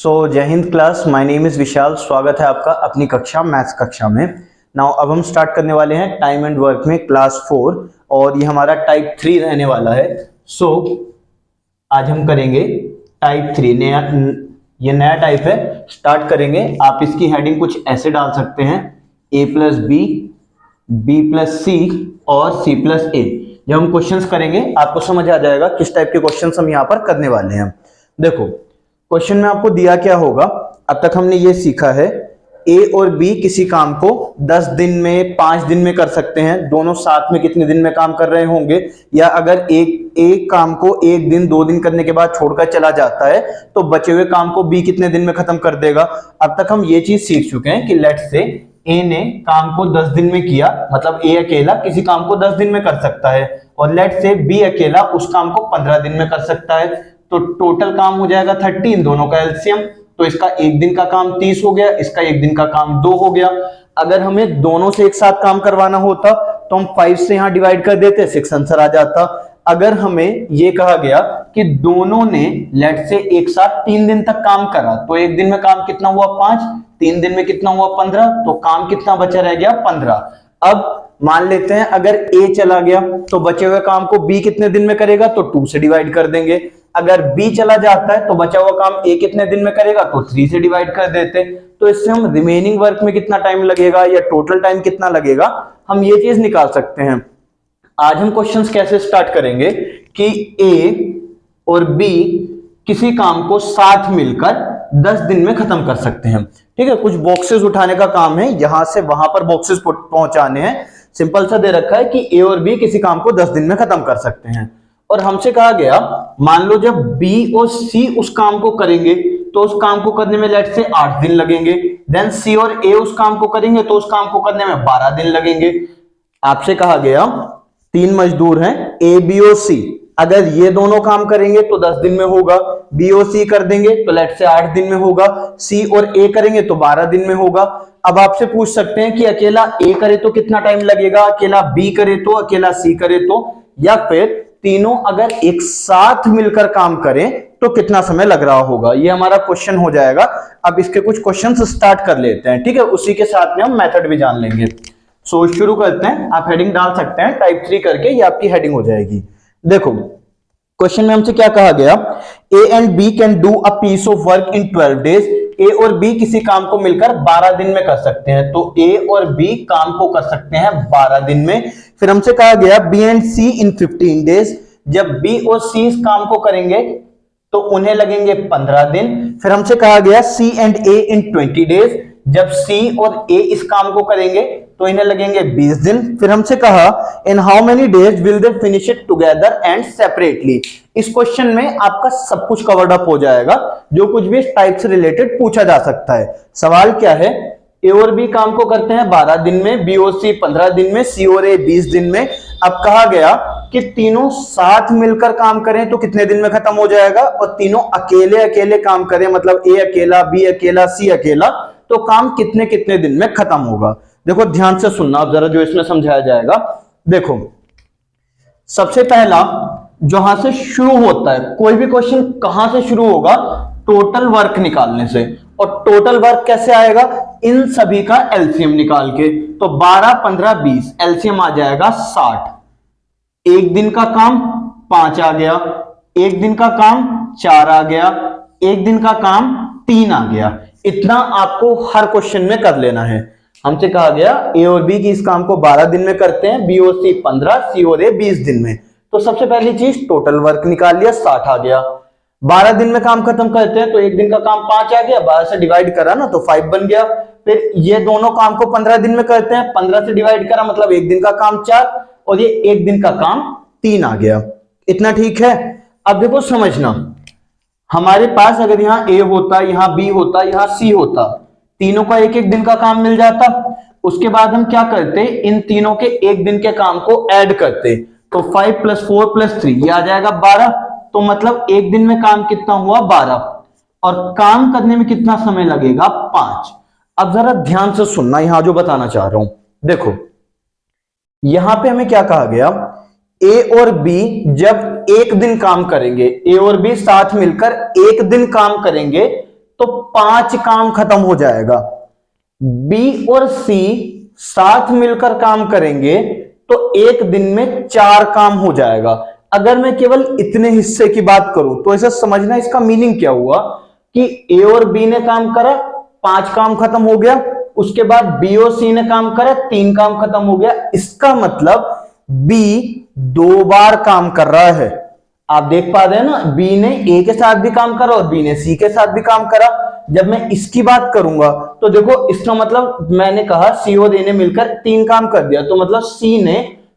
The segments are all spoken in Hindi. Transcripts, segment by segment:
जय हिंद class, my name is Vishal. स्वागत है आपका अपनी कक्षा मैथ्स कक्षा में। नाउ अब हम स्टार्ट करने वाले हैं टाइम एंड वर्क में क्लास 4 और ये हमारा टाइप 3 रहने वाला है। आज हम करेंगे टाइप 3, ये नया टाइप है। स्टार्ट करेंगे, आप इसकी हेडिंग कुछ ऐसे डाल सकते हैं, a plus B, B plus C और सी प्लस ए। जब हम क्वेश्चंस करेंगे आपको समझ आ जाएगा किस टाइप के क्वेश्चंस हम यहाँ पर करने वाले हैं। देखो क्वेश्चन में आपको दिया क्या होगा, अब तक हमने ये सीखा है ए और बी किसी काम को 10 दिन में 5 दिन में कर सकते हैं, दोनों साथ में कितने दिन में काम कर रहे होंगे, या अगर एक काम को 1 दिन 2 दिन करने के बाद छोड़कर चला जाता है तो बचे हुए काम को बी कितने दिन में खत्म कर देगा। अब तक हम ये चीज सीख चुके हैं कि लेट्स से ए ने काम को 10 दिन में किया, मतलब ए अकेला किसी काम को 10 दिन में कर सकता है, और लेट्स से बी अकेला उस काम को 15 दिन में कर सकता है। तो टोटल काम हो जाएगा 30, इन दोनों का एलसीएम। तो इसका 1 दिन का काम 30 हो गया, इसका 1 दिन का काम 2 हो गया। अगर हमें दोनों से एक साथ काम करवाना होता तो हम 5 से यहां डिवाइड कर देते, 6 आंसर आ जाता। अगर हमें ये कहा गया कि दोनों ने लेट से एक साथ 3 दिन तक काम करा, तो 1 दिन में काम कितना हुआ 5, 3 दिन में कितना हुआ 15, तो काम कितना बचा रह गया 15। अब मान लेते हैं अगर ए चला गया तो बचे हुए काम को बी कितने दिन में करेगा, तो 2 से डिवाइड कर देंगे। अगर बी चला जाता है तो बचा हुआ काम ए कितने दिन में करेगा, तो 3 से डिवाइड कर देते। तो इससे हम रिमेनिंग वर्क में कितना टाइम लगेगा या टोटल टाइम कितना लगेगा, हम ये चीज निकाल सकते हैं। आज हम क्वेश्चंस कैसे स्टार्ट करेंगे कि ए और बी किसी काम को साथ मिलकर 10 दिन में खत्म कर सकते हैं। ठीक है, कुछ बॉक्सेस उठाने का काम है, यहां से वहां पर बॉक्सेस पहुंचाने हैं। सिंपल सा दे रखा है कि ए और बी किसी काम को 10 दिन में खत्म कर सकते हैं। और हमसे कहा गया, मान लो जब बी और सी उस काम को करेंगे तो उस काम को करने में लेट से 8 दिन लगेंगे। देन सी और ए उस काम को करेंगे तो उस काम को करने में 12 दिन लगेंगे। आपसे कहा गया 3 मजदूर हैं ए बी और सी, अगर ये दोनों काम करेंगे तो 10 दिन में होगा, बी और सी कर देंगे तो लेट से 8 दिन में होगा, सी और ए करेंगे तो 12 दिन में होगा। अब आपसे पूछ सकते हैं कि अकेला ए करे तो कितना टाइम लगेगा, अकेला बी करे तो, अकेला सी करे तो, या फिर तीनों अगर एक साथ मिलकर काम करें तो कितना समय लग रहा होगा। ये हमारा क्वेश्चन हो जाएगा। अब इसके कुछ क्वेश्चंस स्टार्ट कर लेते हैं, ठीक है, उसी के साथ में हम मेथड भी जान लेंगे। शुरू करते हैं। आप हेडिंग डाल सकते हैं टाइप 3 करके, ये आपकी हेडिंग हो जाएगी। देखो क्वेश्चन में हमसे क्या कहा गया, A and B can do a piece of work in 12 days. A और बी किसी काम को मिलकर 12 दिन में कर सकते हैं, तो ए और बी काम को कर सकते हैं 12 दिन में। फिर हमसे कहा गया B and C in 15 days, जब बी और सी इस काम को करेंगे तो उन्हें लगेंगे 15 दिन। फिर हमसे कहा गया सी एंड ए इन 20 डेज, जब सी और ए इस काम को करेंगे तो इन्हें लगेंगे 20 दिन। फिर हमसे कहा in how many days will they finish it together and separately. इस क्वेश्चन में आपका सब कुछ कवर्ड अप हो जाएगा, जो कुछ भी इस टाइप से रिलेटेड पूछा जा सकता है। सवाल क्या है, ए और बी काम को करते हैं 12 दिन में, बी और सी 15 दिन में, सी और ए 20 दिन में। अब कहा गया कि तीनों साथ मिलकर काम करें तो कितने दिन में खत्म हो जाएगा, और तीनों अकेले अकेले काम करें, मतलब ए अकेला, बी अकेला, सी अकेला, तो काम कितने कितने दिन में खत्म होगा। देखो ध्यान से सुनना अब जरा जो इसमें समझाया जाएगा। देखो सबसे पहला जहां से शुरू होता है, कोई भी क्वेश्चन कहां से शुरू होगा, टोटल वर्क निकालने से। और टोटल वर्क कैसे आएगा, इन सभी का एलसीएम निकाल के। तो 12, 15, 20 एलसीएम आ जाएगा 60। एक दिन का काम 5 आ गया, एक दिन का काम 4 आ गया, एक दिन का काम 3 आ गया। इतना आपको हर क्वेश्चन में कर लेना है। हमसे कहा गया ए और बी की इस काम को 12 दिन में करते हैं, बी और सी 15, सी और ए 20 दिन में। तो सबसे पहली चीज टोटल वर्क निकाल लिया, 60 आ गया। 12 दिन में काम खत्म करते हैं तो एक दिन का काम 5 आ गया, 12 से डिवाइड करा ना तो 5 बन गया। फिर ये दोनों काम को 15 दिन में करते हैं, 15 से डिवाइड करा मतलब एक दिन का काम 4, और ये एक दिन का काम 3 आ गया। इतना ठीक है। अब देखो समझना, हमारे पास अगर यहाँ ए होता, यहाँ बी होता, यहाँ सी होता, तीनों का एक एक दिन का काम मिल जाता। उसके बाद हम क्या करते, इन तीनों के एक दिन के काम को ऐड करते, तो 5 + 4 + 3 ये आ जाएगा 12। तो मतलब एक दिन में काम कितना हुआ 12, और काम करने में कितना समय लगेगा 5। अब जरा ध्यान से सुनना यहां जो बताना चाह रहा हूं। देखो यहां पे हमें क्या कहा गया, ए और बी जब एक दिन काम करेंगे, ए और बी साथ मिलकर एक दिन काम करेंगे तो 5 काम खत्म हो जाएगा। बी और सी साथ मिलकर काम करेंगे तो एक दिन में 4 काम हो जाएगा। अगर मैं केवल इतने हिस्से की बात करूं तो ऐसा समझना इसका मीनिंग क्या हुआ कि ए और बी ने काम करा, 5 काम खत्म हो गया। उसके बाद बी और सी ने काम करा, 3 काम खत्म हो गया। इसका मतलब बी 2 बार काम कर रहा है। आप देख पा रहे हैं ना, बी ने ए के साथ भी काम करा और बी ने सी के साथ भी काम करा। जब मैं इसकी बात करूंगा तो देखो इसका मतलब मैंने कहा सी और ए ने मिलकर 3 काम कर दिया, तो मतलब सी ने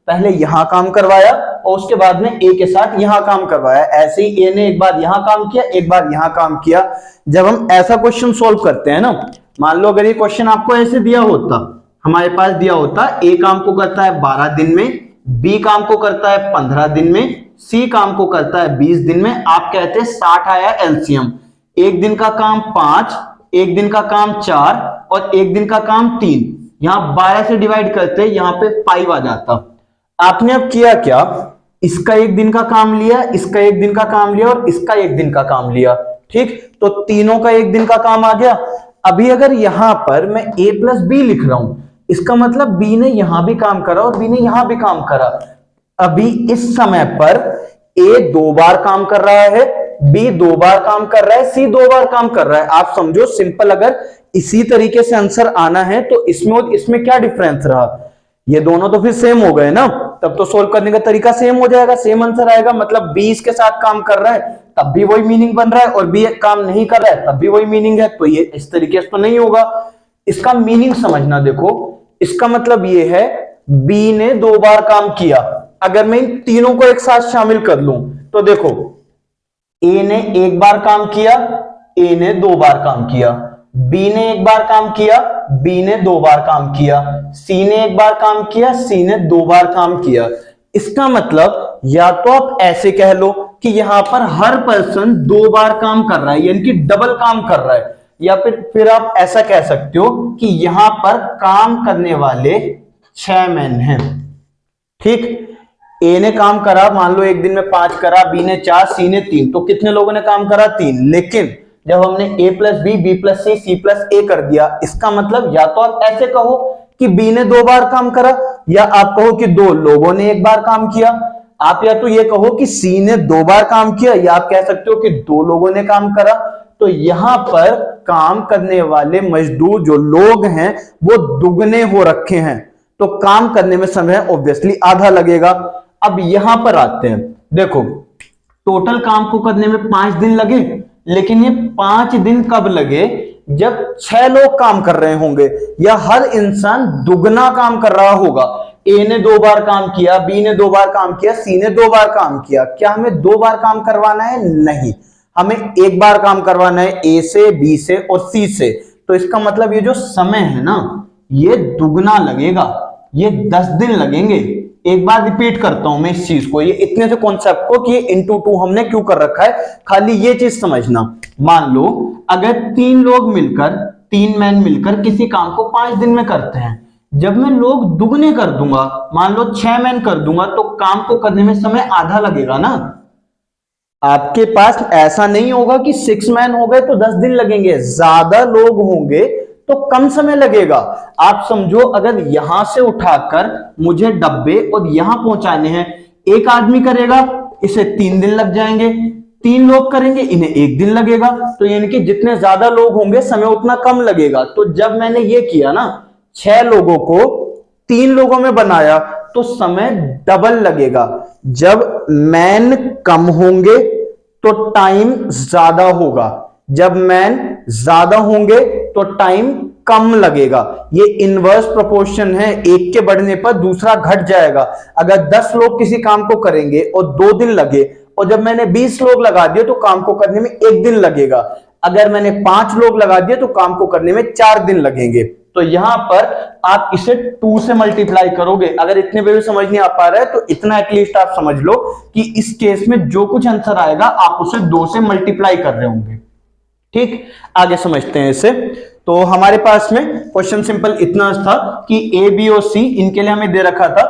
पहले यहां काम करवाया और उसके बाद में ए के साथ यहां काम करवाया। ऐसे ही ए ने एक बार यहां काम किया, एक बार यहां काम किया। जब हम ऐसा क्वेश्चन सोल्व करते हैं ना, मान लो अगर ये क्वेश्चन आपको ऐसे दिया होता, हमारे पास दिया होता ए काम को करता है 12 दिन में, बी काम को करता है 15 दिन में, सी काम को करता है 20 दिन में। आप कहते हैं 60 आया एलसीएम। एक दिन का काम 5, एक दिन का काम 4 और एक दिन का काम 3। यहां 12 से डिवाइड करते यहां पे 5 आ जाता। आपने अब किया क्या, इसका एक दिन का काम लिया, इसका एक दिन का काम लिया और इसका एक दिन का काम लिया। ठीक, तो तीनों का एक दिन का काम आ गया। अभी अगर यहां पर मैं a प्लस बी लिख रहा हूं, इसका मतलब b ने यहां भी काम करा और b ने यहां भी काम करा। अभी इस समय पर a 2 बार काम कर रहा है, b 2 बार काम कर रहा है, c 2 बार काम कर रहा है। आप समझो सिंपल, अगर इसी तरीके से आंसर आना है तो इसमें और इसमें क्या डिफरेंस रहा, ये दोनों तो फिर सेम हो गए ना, तब तो सोल्व करने का तरीका सेम हो जाएगा, सेम आंसर आएगा। मतलब बी इसके साथ काम कर रहा है तब भी वही मीनिंग बन रहा है और बी काम नहीं कर रहा है तब भी वही मीनिंग है, तो ये इस तरीके से तो नहीं होगा। इसका मीनिंग समझना, देखो इसका मतलब ये है बी ने 2 बार काम किया। अगर मैं इन तीनों को एक साथ शामिल कर लूं तो देखो ए ने 1 बार काम किया, ए ने 2 बार काम किया, बी ने 1 बार काम किया, बी ने 2 बार काम किया, सी ने 1 बार काम किया, सी ने 2 बार काम किया। इसका मतलब या तो आप ऐसे कह लो कि यहां पर हर पर्सन 2 बार काम कर रहा है, यानी कि डबल काम कर रहा है, या फिर आप ऐसा कह सकते हो कि यहां पर काम करने वाले 6 मैन हैं। ठीक, ए ने काम करा, मान लो एक दिन में 5 करा, बी ने 4, सी ने 3, तो कितने लोगों ने काम करा, 3। लेकिन जब हमने a plus B, B plus C, C plus A कर दिया, इसका मतलब या तो आप ऐसे कहो कि बी ने 2 बार काम करा, या आप कहो कि 2 लोगों ने 1 बार काम किया। आप या तो ये कहो कि सी ने 2 बार काम किया, या आप कह सकते हो कि 2 लोगों ने काम करा। तो यहां पर काम करने वाले मजदूर जो लोग हैं वो दुगने हो रखे हैं, तो काम करने में समय ऑब्वियसली आधा लगेगा। अब यहां पर आते हैं, देखो टोटल काम को करने में 5 दिन लगे, लेकिन ये 5 दिन कब लगे, जब 6 लोग काम कर रहे होंगे या हर इंसान दुगना काम कर रहा होगा। ए ने 2 बार काम किया, बी ने 2 बार काम किया, सी ने 2 बार काम किया। क्या हमें 2 बार काम करवाना है? नहीं, हमें 1 बार काम करवाना है, ए से, बी से और सी से। तो इसका मतलब ये जो समय है ना, ये दुगना लगेगा, ये 10 दिन लगेंगे। एक बार रिपीट करता हूं मैं इस चीज को, ये इतने से कॉन्सेप्ट को कि इंटू 2 हमने क्यों कर रखा है, खाली ये चीज समझना। मान लो अगर 3 लोग मिलकर, 3 मैन मिलकर किसी काम को 5 दिन में करते हैं, जब मैं लोग दुगने कर दूंगा, मान लो 6 मैन कर दूंगा, तो काम को करने में समय आधा लगेगा ना। आपके पास ऐसा नहीं होगा कि 6 मैन हो गए तो 10 दिन लगेंगे, ज्यादा लोग होंगे तो कम समय लगेगा। आप समझो अगर यहां से उठाकर मुझे डब्बे और यहां पहुंचाने हैं, एक आदमी करेगा, इसे 3 दिन लग जाएंगे, 3 लोग करेंगे, इन्हें 1 दिन लगेगा। तो यानी कि जितने ज्यादा लोग होंगे समय उतना कम लगेगा। तो जब मैंने ये किया ना, 6 लोगों को 3 लोगों में बनाया, तो समय डबल लगेगा। जब मैन कम होंगे तो टाइम ज्यादा होगा, जब मैन ज्यादा होंगे तो टाइम कम लगेगा। ये इनवर्स प्रोपोर्शन है, एक के बढ़ने पर दूसरा घट जाएगा। अगर 10 लोग किसी काम को करेंगे और 2 दिन लगे, और जब मैंने 20 लोग लगा दिए तो काम को करने में 1 दिन लगेगा। अगर मैंने 5 लोग लगा दिए तो काम को करने में 4 दिन लगेंगे। तो यहां पर आप इसे 2 से मल्टीप्लाई करोगे। अगर इतने पे भी समझ नहीं आ पा रहा है तो इतना एटलीस्ट आप समझ लो कि इस केस में जो कुछ आंसर आएगा आप उसे 2 से मल्टीप्लाई कर रहे होंगे। ठीक, आगे समझते हैं इसे। तो हमारे पास में क्वेश्चन सिंपल इतना था कि ए, बी और सी, इनके लिए हमें दे रखा था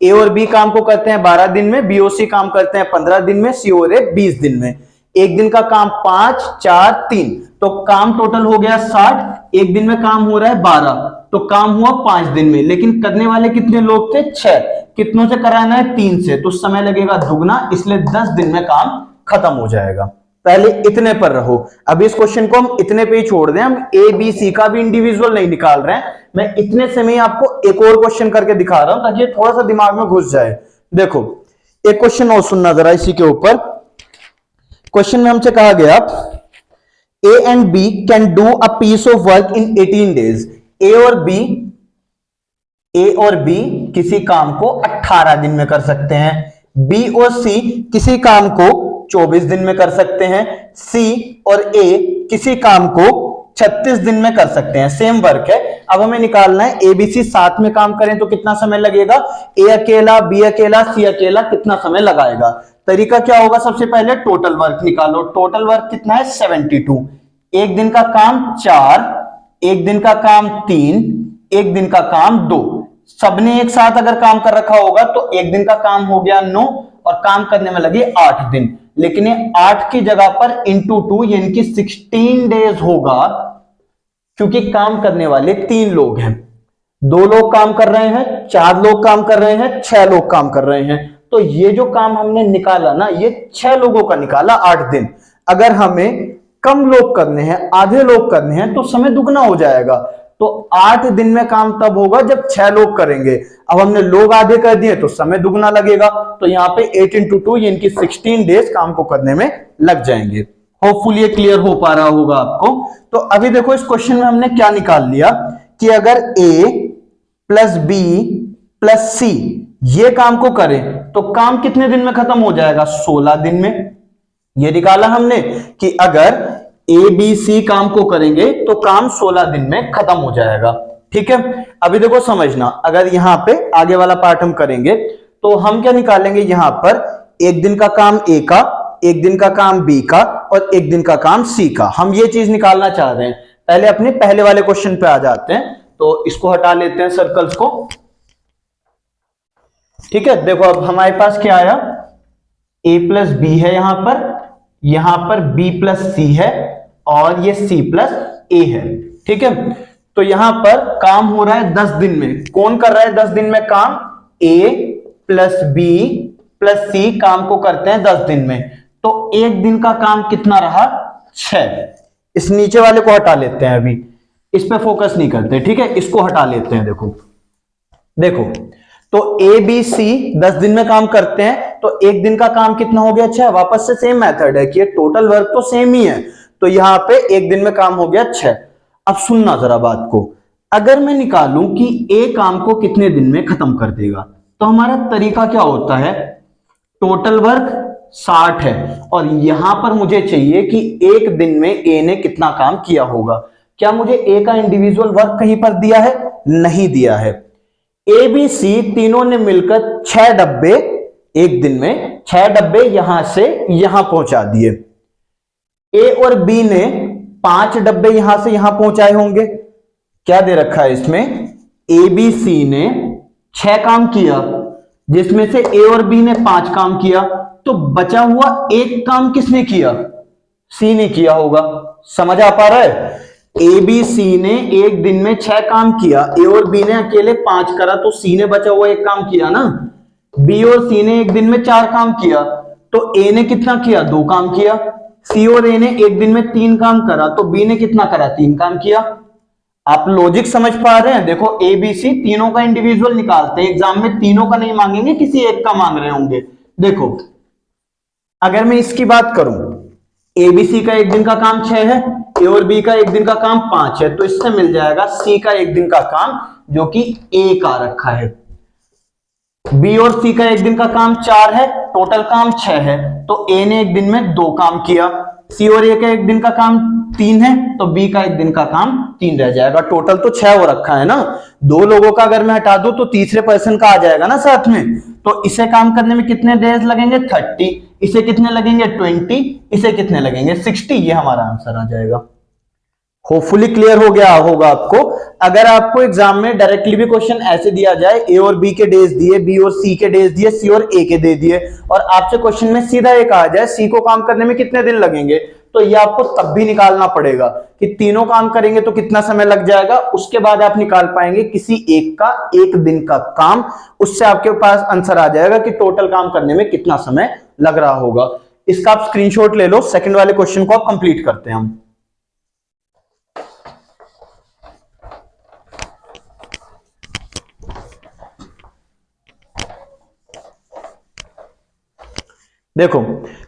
ए और बी काम को करते हैं 12 दिन में, बी और सी काम करते हैं 15 दिन में, सी और ए 20 दिन में। एक दिन का काम 5, 4, 3, तो काम टोटल हो गया 60। एक दिन में काम हो रहा है 12, तो काम हुआ 5 दिन में, लेकिन करने वाले कितने लोग थे? 6। कितनों से कराना है? 3 से, तो समय लगेगा दुगना, इसलिए 10 दिन में काम खत्म हो जाएगा। पहले इतने पर रहो। अब इस क्वेश्चन को हम इतने पे ही छोड़ दें, हम ए बी सी का भी इंडिविजुअल नहीं निकाल रहे हैं। मैं इतने से में ही आपको एक और क्वेश्चन करके दिखा रहा हूं ताकि थोड़ा सा दिमाग में घुस जाए। देखो एक क्वेश्चन और सुनना जरा इसी के ऊपर। क्वेश्चन में हमसे कहा गया A and B can do a piece of work in 18 days. A और बी किसी काम को 18 दिन में कर सकते हैं। बी और सी किसी काम को 24 दिन में कर सकते हैं। सी और ए किसी काम को 36 दिन में कर सकते हैं। सेम वर्क है। अब हमें निकालना है ए बी सी साथ में काम करें तो कितना समय लगेगा। ए अकेला, बी अकेला, सी अकेला कितना समय लगाएगा। तरीका क्या होगा? सबसे पहले टोटल वर्क निकालो। टोटल वर्क कितना है? 72। एक दिन का काम 4, एक दिन का काम 3, एक दिन का काम 2। सबने एक साथ अगर काम कर रखा होगा तो एक दिन का काम हो गया 9 और काम करने में लगे 8 दिन। लेकिन ये 8 की जगह पर इंटू 2 यानी कि 16 डेज होगा, क्योंकि काम करने वाले 3 लोग हैं। 2 लोग काम कर रहे हैं, 4 लोग काम कर रहे हैं, 6 लोग काम कर रहे हैं। तो ये जो काम हमने निकाला ना, ये 6 लोगों का निकाला 8 दिन। अगर हमें कम लोग करने हैं, आधे लोग करने हैं, तो समय दुगना हो जाएगा। तो 8 दिन में काम तब होगा जब 6 लोग करेंगे। अब हमने लोग आधे कर दिए तो समय दुगना लगेगा। तो यहां पे 8 इंटू 2 यानी कि 16 डेज काम को करने में लग जाएंगे। होपफुली ये क्लियर हो पा रहा होगा आपको। तो अभी देखो इस क्वेश्चन में हमने क्या निकाल लिया कि अगर ए प्लस बी प्लस सी ये काम को करें तो काम कितने दिन में खत्म हो जाएगा? 16 दिन में। ये निकाला हमने कि अगर ए बी सी काम को करेंगे तो काम 16 दिन में खत्म हो जाएगा। ठीक है, अभी देखो समझना, अगर यहां पे आगे वाला पार्ट हम करेंगे तो हम क्या निकालेंगे? यहां पर एक दिन का काम ए का, एक दिन का काम बी का और एक दिन का काम सी का। हम ये चीज निकालना चाह रहे हैं। पहले अपने पहले वाले क्वेश्चन पे आ जाते हैं, तो इसको हटा लेते हैं सर्कल्स को। ठीक है, देखो अब हमारे पास क्या आया? a प्लस बी है यहां पर b प्लस सी है और ये c प्लस a है। ठीक है, तो यहां पर काम हो रहा है 10 दिन में। कौन कर रहा है 10 दिन में काम? a plus b plus c काम को करते हैं 10 दिन में। तो एक दिन का काम कितना रहा? 6। इस नीचे वाले को हटा लेते हैं, अभी इस पे फोकस नहीं करते। ठीक है, इसको हटा लेते हैं। देखो तो ए बी सी 10 दिन में काम करते हैं, तो एक दिन का काम कितना हो गया? 6। वापस से सेम मेथड है कि टोटल वर्क तो सेम ही है, तो यहां पे एक दिन में काम हो गया 6। अब सुनना जरा बात को, अगर मैं निकालूं कि ए काम को कितने दिन में खत्म कर देगा, तो हमारा तरीका क्या होता है? टोटल वर्क 60 है और यहां पर मुझे चाहिए कि एक दिन में ए ने कितना काम किया होगा। क्या मुझे ए का इंडिविजुअल वर्क कहीं पर दिया है? नहीं दिया है। ए बी सी तीनों ने मिलकर 6 डब्बे, एक दिन में 6 डब्बे यहां से यहां पहुंचा दिए। ए और बी ने 5 डब्बे यहां से यहां पहुंचाए होंगे। क्या दे रखा है इसमें? ए बी सी ने 6 काम किया, जिसमें से ए और बी ने 5 काम किया, तो बचा हुआ एक काम किसने किया? सी ने किया होगा। समझ आ पा रहा है? ए बी सी ने एक दिन में 6 काम किया, ए और बी ने अकेले 5 करा, तो सी ने बचा हुआ एक काम किया ना। बी और सी ने एक दिन में 4 काम किया, तो ए ने कितना किया? 2 काम किया। सी और ए ने एक दिन में 3 काम करा, तो बी ने कितना करा? 3 काम किया। आप लॉजिक समझ पा रहे हैं? देखो ए बी सी तीनों का इंडिविजुअल निकालते हैं, एग्जाम में तीनों का नहीं मांगेंगे, किसी एक का मांग रहे होंगे। देखो अगर मैं इसकी बात करूं, ए बी सी का एक दिन का काम 6 है, ए और बी का एक दिन का काम 5 है, तो इससे मिल जाएगा सी का एक दिन का काम जो कि ए का रखा है। बी और सी का एक दिन का काम 4 है, टोटल काम 6 है, तो ए ने एक दिन में 2 काम किया। सी और ए का एक दिन का काम 3 है, तो बी का एक दिन का काम 3 रह जाएगा। टोटल तो 6 हो रखा है ना। 2 लोगों का अगर मैं हटा दूं तो तीसरे पर्सन का आ जाएगा ना साथ में। तो इसे काम करने में कितने डेज लगेंगे? 30। इसे कितने लगेंगे? 20। इसे कितने लगेंगे? 60। ये हमारा आंसर आ जाएगा। होपफुली क्लियर हो गया होगा आपको। अगर आपको एग्जाम में डायरेक्टली भी क्वेश्चन ऐसे दिया जाए, ए और बी के डेज दिए, बी और सी के डेज दिए, सी और ए के दे दिए, और आपसे क्वेश्चन में सीधा एक आ जाए सी को काम करने में कितने दिन लगेंगे, तो ये आपको तब भी निकालना पड़ेगा कि तीनों काम करेंगे तो कितना समय लग जाएगा। उसके बाद आप निकाल पाएंगे किसी एक का एक दिन का काम, उससे आपके पास आंसर आ जाएगा कि टोटल काम करने में कितना समय लग रहा होगा। इसका आप स्क्रीनशॉट ले लो, सेकंड वाले क्वेश्चन को आप कंप्लीट करते हैं हम। देखो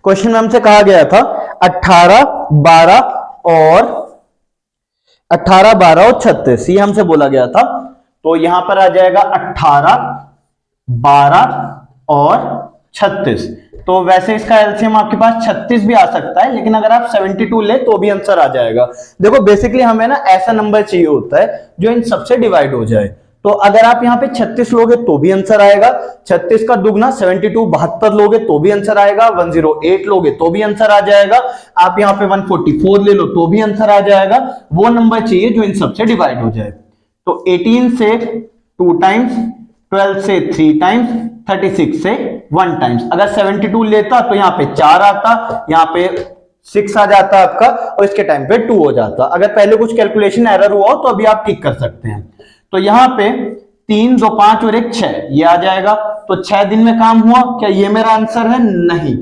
क्वेश्चन में हमसे कहा गया था 18, 12 और 18, 12 और 36, ये हमसे बोला गया था। तो यहां पर आ जाएगा 18, 12 और 36। तो वैसे इसका एलसीएम आपके पास 36 भी आ सकता है, लेकिन अगर आप 72 ले तो भी आंसर आ जाएगा। देखो बेसिकली हमें ना ऐसा नंबर चाहिए होता है जो इन सबसे डिवाइड हो जाए। तो अगर आप यहाँ पे 36 लोगे तो भी आंसर आएगा, 36 का दुगना 72 72 लोगे तो भी आंसर आएगा, 108 लोगे तो भी आंसर आ जाएगा, आप यहाँ पे 144 ले लो तो भी आंसर आ जाएगा। वो नंबर चाहिए जो इन सबसे डिवाइड हो जाए। तो 18 से 2 टाइम्स, 12 से 3 टाइम्स, 36 से 1 टाइम्स। अगर 72 लेता तो यहाँ पे 4 आता, यहाँ पे 6 आ जाता आपका, और इसके टाइम पे 2 हो जाता। अगर पहले कुछ कैलकुलेशन एरर हुआ हो तो अभी आप ठीक कर सकते हैं। तो यहां पे 3, 2, 5 और 1, 6 ये आ जाएगा। तो 6 दिन में काम हुआ, क्या ये मेरा आंसर है? नहीं,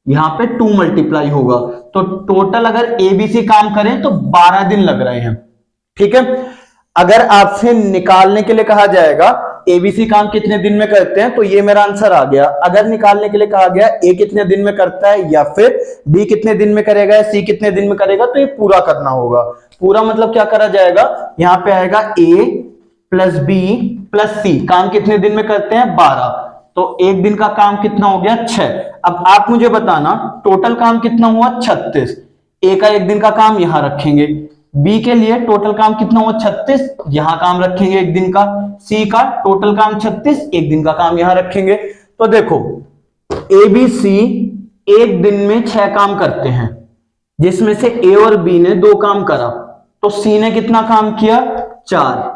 यहां पे 2 मल्टीप्लाई होगा। तो टोटल अगर एबीसी काम करें तो 12 दिन लग रहे हैं। ठीक है, अगर आपसे निकालने के लिए कहा जाएगा एबीसी काम कितने दिन में करते हैं, तो ये मेरा आंसर आ गया। अगर निकालने के लिए कहा गया ए कितने दिन में करता है, या फिर बी कितने दिन में करेगा, या सी कितने दिन में करेगा, तो ये पूरा करना होगा। पूरा मतलब क्या करा जाएगा, यहां पे आएगा ए प्लस बी प्लस सी, काम कितने दिन में करते हैं? 12। तो एक दिन का काम कितना हो गया? 6। अब आप मुझे बताना टोटल काम कितना हुआ? 36। ए का एक दिन का काम यहां रखेंगे, बी के लिए टोटल काम कितना हुआ? 36, यहां काम रखेंगे एक दिन का, सी का टोटल काम 36, एक दिन का काम यहां रखेंगे। तो देखो ए बी सी एक दिन में 6 काम करते हैं, जिसमें से ए और बी ने 2 काम करा, तो सी ने कितना काम किया? 4।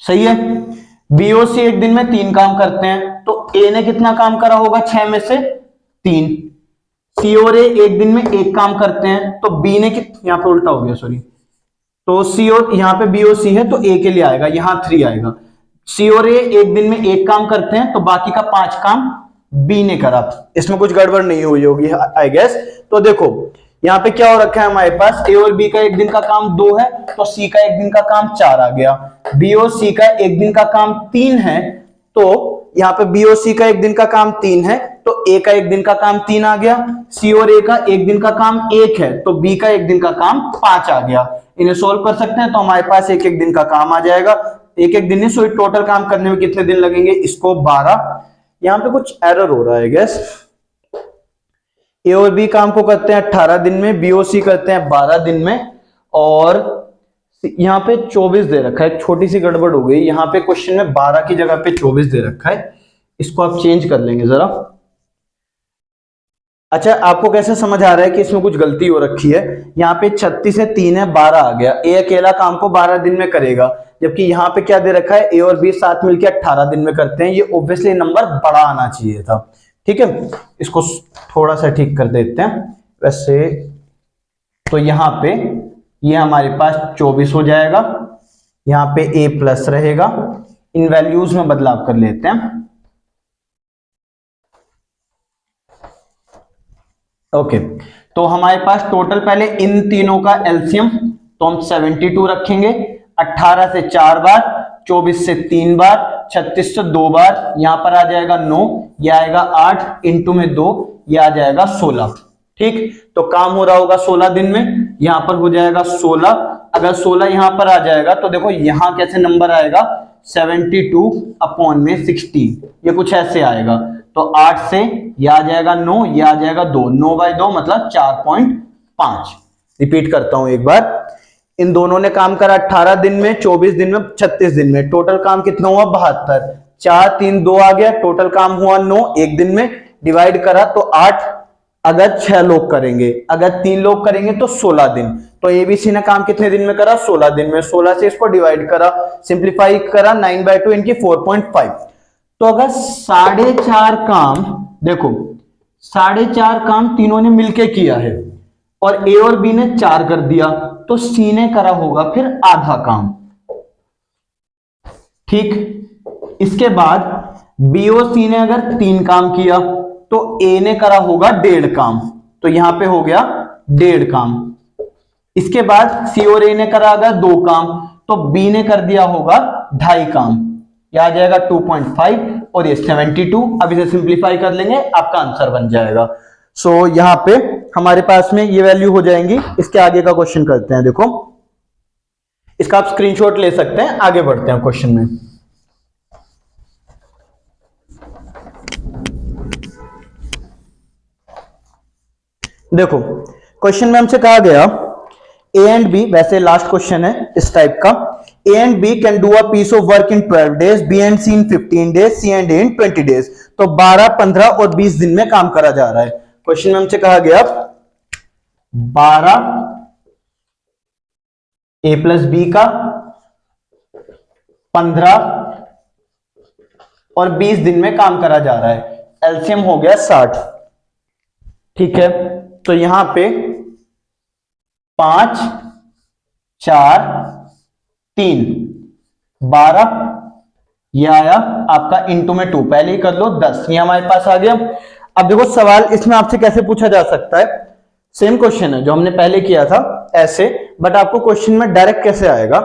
सही है। बी और सी एक दिन में 3 काम करते हैं, तो ए ने कितना काम करा होगा 6 में से? 3। सी और ए एक दिन में 1 काम करते हैं, तो बी ने यहां पे उल्टा हो गया, सॉरी। तो सी और यहां पे बी और सी है तो ए के लिए आएगा, यहां 3 आएगा। सी और ए एक दिन में 1 काम करते हैं, तो बाकी का 5 काम बी ने करा। इसमें कुछ गड़बड़ नहीं हुई होगी आई गेस। तो देखो यहां पे क्या हो रखा है हमारे पास, ए और बी का एक दिन का काम 2 है, तो सी का एक दिन का काम 4 आ गया। बी और सी का एक दिन का काम 3 है, तो यहाँ पे बी और सी का एक दिन का काम 3 है, तो ए का एक दिन का काम 3 आ गया। सी और ए का एक दिन का काम 1 है, तो बी का एक दिन का काम 5 आ गया। इन्हें सोल्व कर सकते हैं, तो हमारे पास एक एक दिन का काम आ जाएगा। एक एक दिन नहीं, सो टोटल काम करने में कितने दिन लगेंगे? इसको 12। यहाँ पे कुछ एरर हो रहा है गैस। ए और बी काम को करते हैं 18 दिन में, बी और सी करते हैं 12 दिन में, और यहां पे 24 दे रखा है। छोटी सी गड़बड़ हो गई, यहां पे क्वेश्चन में 12 की जगह पे 24 दे रखा है। इसको आप चेंज कर लेंगे जरा। अच्छा, आपको कैसे समझ आ रहा है कि इसमें कुछ गलती हो रखी है? यहाँ पे 36 है, 3 है, 12 आ गया। ए अकेला काम को 12 दिन में करेगा, जबकि यहाँ पे क्या दे रखा है? ए और बी साथ मिलकर 18 दिन में करते हैं। ये ऑब्वियसली नंबर बड़ा आना चाहिए था। ठीक है, इसको थोड़ा सा ठीक कर देते हैं वैसे। तो यहाँ पे ये हमारे पास 24 हो जाएगा, यहाँ पे ए प्लस रहेगा। इन वैल्यूज में बदलाव कर लेते हैं। ओके, तो हमारे पास टोटल पहले इन तीनों का एलसीएम, तो हम 72 रखेंगे। 18 से 4 बार, 24 से 3 बार, 36 से 2 बार, यहां पर आ जाएगा 9, यह आएगा 8, इंटू में 2, यह आ जाएगा 16। ठीक, तो काम हो रहा होगा 16 दिन में, यहां पर हो जाएगा 16। अगर 16 यहां पर आ जाएगा तो देखो यहां कैसे नंबर आएगा, 72 अपॉन में 16, ये कुछ ऐसे आएगा। तो 8 से यह आ जाएगा 9, यह आ जाएगा 2, 9/2 मतलब 4.5। रिपीट करता हूं एक बार, इन दोनों ने काम करा 18 दिन में, 24 दिन में, 36 दिन में। टोटल काम कितना हुआ? 72। 4, 3, 2 आ गया, टोटल काम हुआ 9 एक दिन में। डिवाइड करा तो 8, अगर 6 लोग करेंगे, अगर 3 लोग करेंगे तो 16 दिन। तो एबीसी ने काम कितने दिन में करा? 16 दिन में। 16 से इसको डिवाइड करा, सिंप्लीफाई करा, 9/2 इनकी 4.5। तो अगर 4.5 काम, देखो 4.5 काम तीनों ने मिलके किया है और ए और बी ने 4 कर दिया, तो सी ने करा होगा फिर आधा काम। ठीक, इसके बाद बी और सी ने अगर 3 काम किया तो ए ने करा होगा 1.5 काम, तो यहां पे हो गया 1.5 काम। इसके बाद सी और ए ने करा अगर 2 काम, तो बी ने कर दिया होगा 2.5 काम, यह आ जाएगा 2.5 और ये 72। अब इसे सिंप्लीफाई कर लेंगे, आपका आंसर बन जाएगा। सो यहां पे हमारे पास में ये वैल्यू हो जाएंगी। इसके आगे का क्वेश्चन करते हैं। देखो इसका आप स्क्रीनशॉट ले सकते हैं, आगे बढ़ते हैं क्वेश्चन में। देखो क्वेश्चन में हमसे कहा गया ए एंड बी, वैसे लास्ट क्वेश्चन है इस टाइप का, A and B can do a piece of work in 12 days, B and C in 15 days, C and A in 20 days. तो 12, 15 और 20 दिन में काम करा जा रहा है। क्वेश्चन में हमसे कहा गया 12 ए प्लस बी का, 15 और 20 दिन में काम करा जा रहा है। एलसीएम हो गया 60। ठीक है, तो यहां पे 5, 4, 3, 12, यह आया आपका इंटू में 2, पहले ही कर लो 10, ये हमारे पास आ गया। अब देखो सवाल इसमें आपसे कैसे पूछा जा सकता है, सेम क्वेश्चन है जो हमने पहले किया था ऐसे, बट आपको क्वेश्चन में डायरेक्ट कैसे आएगा,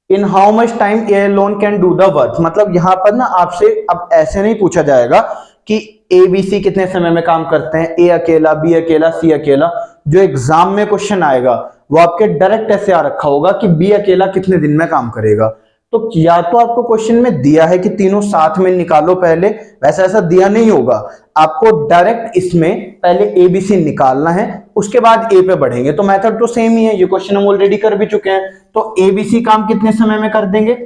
in how much time A alone can do the work. मतलब यहां पर ना आपसे अब ऐसे नहीं पूछा जाएगा कि ए बी सी कितने समय में काम करते हैं, ए अकेला, बी अकेला, सी अकेला। जो एग्जाम में क्वेश्चन आएगा वो आपके डायरेक्ट ऐसे आ रखा होगा कि बी अकेला कितने दिन में काम करेगा। तो या तो आपको क्वेश्चन में दिया है कि तीनों साथ में निकालो पहले, वैसा ऐसा दिया नहीं होगा, आपको डायरेक्ट इसमें पहले ए बी सी निकालना है, उसके बाद ए पे बढ़ेंगे। तो मेथड तो सेम ही है, ये क्वेश्चन हम ऑलरेडी कर भी चुके हैं। तो ए बी सी काम कितने समय में कर देंगे?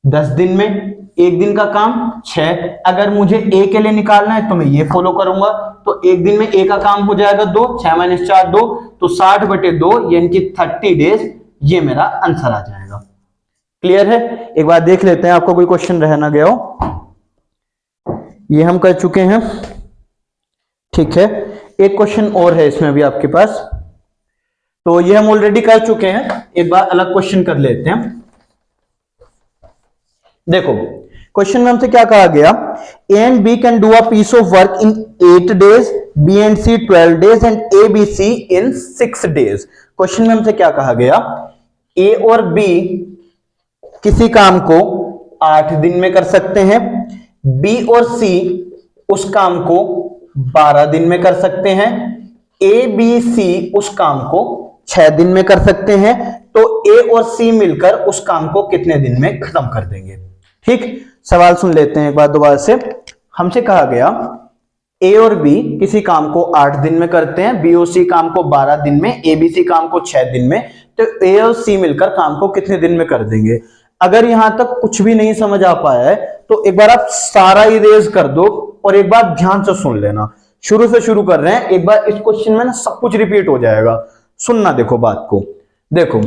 10 दिन में। एक दिन का काम 6। अगर मुझे ए के लिए निकालना है तो मैं ये फॉलो करूंगा, तो एक दिन में ए का काम हो जाएगा 2, 6 - 4 2, तो 60/2 यानी कि 30 डेज, ये मेरा आंसर आ जाएगा। क्लियर है? एक बार देख लेते हैं, आपको कोई क्वेश्चन रह ना गया हो। ये हम कर चुके हैं। ठीक है, एक क्वेश्चन और है इसमें भी आपके पास, तो ये हम ऑलरेडी कर चुके हैं, एक बार अलग क्वेश्चन कर लेते हैं। देखो क्वेश्चन में हमसे क्या कहा गया, A and B can do a piece of work in 8 days, B and C 12 days and A B C in 6 days. Question में हमसे क्या कहा गया, ए और बी किसी काम को 8 दिन में कर सकते हैं, बी और सी उस काम को 12 दिन में कर सकते हैं, ए बी सी उस काम को 6 दिन में कर सकते हैं। तो ए और सी मिलकर उस काम को कितने दिन में खत्म कर देंगे? ठीक, सवाल सुन लेते हैं एक बार दोबारा से। हमसे कहा गया ए और बी किसी काम को 8 दिन में करते हैं, बी और सी काम को 12 दिन में, ए बी सी काम को 6 दिन में। तो ए और सी मिलकर काम को कितने दिन में कर देंगे? अगर यहां तक कुछ भी नहीं समझ आ पाया है तो एक बार आप सारा इरेज कर दो और एक बार ध्यान से सुन लेना। शुरू से शुरू कर रहे हैं, एक बार इस क्वेश्चन में ना सब कुछ रिपीट हो जाएगा, सुनना। देखो बात को, देखो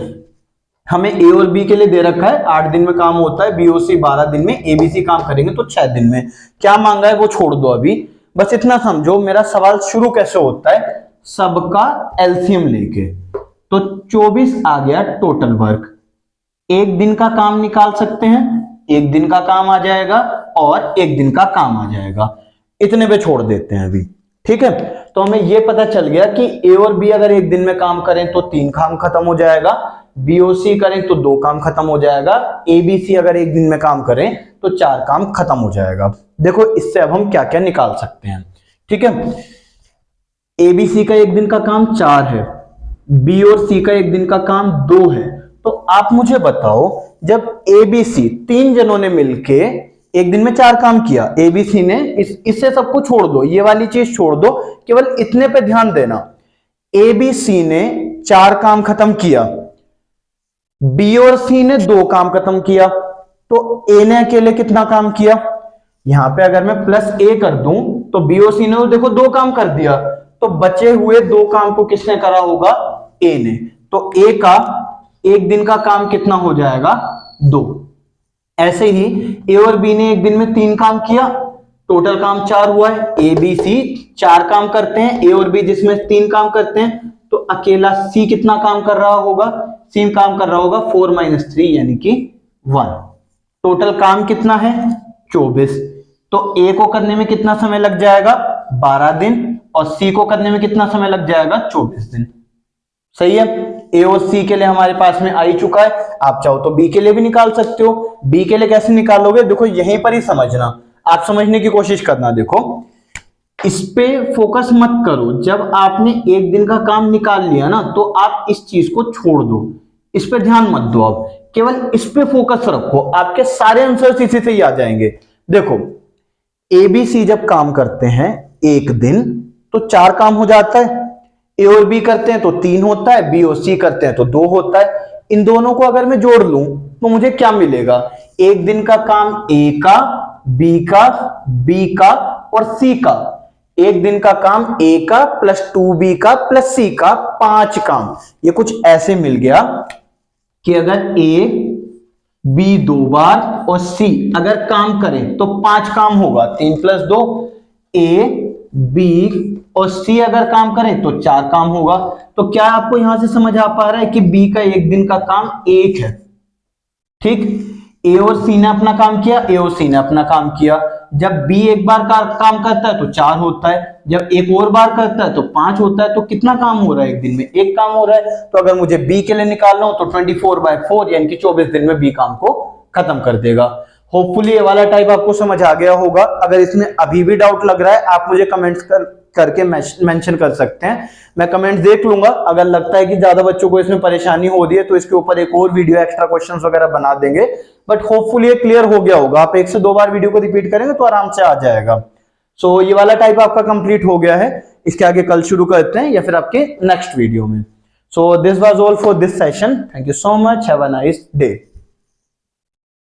हमें ए और बी के लिए दे रखा है 8 दिन में काम होता है, बी और सी 12 दिन में, ए बी सी काम करेंगे तो 6 दिन में। क्या मांगा है वो छोड़ दो अभी, बस इतना समझो मेरा सवाल शुरू कैसे होता है, सबका एलसीएम लेके। तो 24 आ गया टोटल वर्क। एक दिन का काम निकाल सकते हैं, एक दिन का काम आ जाएगा और एक दिन का काम आ जाएगा, इतने पे छोड़ देते हैं अभी। ठीक है, तो हमें यह पता चल गया कि ए और बी अगर एक दिन में काम करें तो 3 काम खत्म हो जाएगा, बी और सी करें तो 2 काम खत्म हो जाएगा, ए बी सी अगर एक दिन में काम करें तो 4 काम खत्म हो जाएगा। देखो इससे अब हम क्या क्या निकाल सकते हैं। ठीक है, ए बी सी का एक दिन का काम 4 है, बी और सी का एक दिन का काम 2 है। तो आप मुझे बताओ, जब ए बी सी 3 जनों ने मिलके एक दिन में 4 काम किया, ए बी सी ने, इससे सबको छोड़ दो, ये वाली चीज छोड़ दो, केवल इतने पे ध्यान देना। ए बी सी ने 4 काम खत्म किया, बी और सी ने 2 काम खत्म किया, तो ए ने अकेले कितना काम किया? यहां पे अगर मैं प्लस ए कर दूं तो बी और सी ने देखो 2 काम कर दिया, तो बचे हुए 2 काम को किसने करा होगा, ए ने। तो ए का एक दिन का काम कितना हो जाएगा, 2। ऐसे ही ए और बी ने एक दिन में 3 काम किया, टोटल काम 4 हुआ है। ए बी सी 4 काम करते हैं, ए और बी जिसमें 3 काम करते हैं, तो अकेला सी कितना काम कर रहा होगा, सी काम कर रहा होगा 4 - 3 यानी कि 1। टोटल काम कितना है, 24। तो ए को करने में कितना समय लग जाएगा, 12 दिन, और सी को करने में कितना समय लग जाएगा, 24 दिन। सही है। ए और सी के लिए हमारे पास में आ ही चुका है। आप चाहो तो बी के लिए भी निकाल सकते हो। बी के लिए कैसे निकालोगे, देखो यहीं पर ही समझना, आप समझने की कोशिश करना। देखो इस पे फोकस मत करो, जब आपने एक दिन का काम निकाल लिया ना, तो आप इस चीज को छोड़ दो, इस पे ध्यान मत दो, आप केवल इस पे फोकस रखो, आपके सारे आंसर इसी से ही आ जाएंगे। देखो ए बी सी जब काम करते हैं एक दिन, तो 4 काम हो जाता है। ए और बी करते हैं तो 3 होता है, बी और सी करते हैं तो 2 होता है। इन दोनों को अगर मैं जोड़ लूं तो मुझे क्या मिलेगा, एक दिन का काम ए का, बी का, बी का और सी का। एक दिन का काम ए का प्लस 2b का प्लस सी का, 5 काम। ये कुछ ऐसे मिल गया कि अगर ए बी 2 बार और सी अगर काम करें तो 5 काम होगा, 3 + 2। ए बी और सी अगर काम करें तो 4 काम होगा। तो क्या आपको यहां से समझ आ पा रहा है कि बी का एक दिन का काम 1 है। ठीक, ए और सी ने अपना काम किया, ए और सी ने अपना काम किया। जब बी एक बार का काम करता है तो 4 होता है, जब एक और बार करता है तो 5 होता है। तो कितना काम हो रहा है एक दिन में, 1 काम हो रहा है। तो अगर मुझे बी के लिए निकालना हो तो 24/4 यानी कि 24 दिन में बी काम को खत्म कर देगा। होपफुली ये वाला टाइप आपको समझ आ गया होगा। अगर इसमें अभी भी डाउट लग रहा है, आप मुझे कमेंट्स करके मेंशन कर सकते हैं, मैं कमेंट्स देख लूंगा। अगर लगता है कि ज्यादा बच्चों को इसमें परेशानी हो रही है तो इसके ऊपर एक और वीडियो एक्स्ट्रा क्वेश्चंस वगैरह बना देंगे। बट होपफुली ये क्लियर हो गया होगा। आप 1 से 2 बार वीडियो को रिपीट करेंगे तो आराम से आ जाएगा। सो ये वाला टाइप आपका कंप्लीट हो गया है। इसके आगे कल शुरू करते हैं या फिर आपके नेक्स्ट वीडियो में। So this was all for this session. Thank you so much, have a nice day.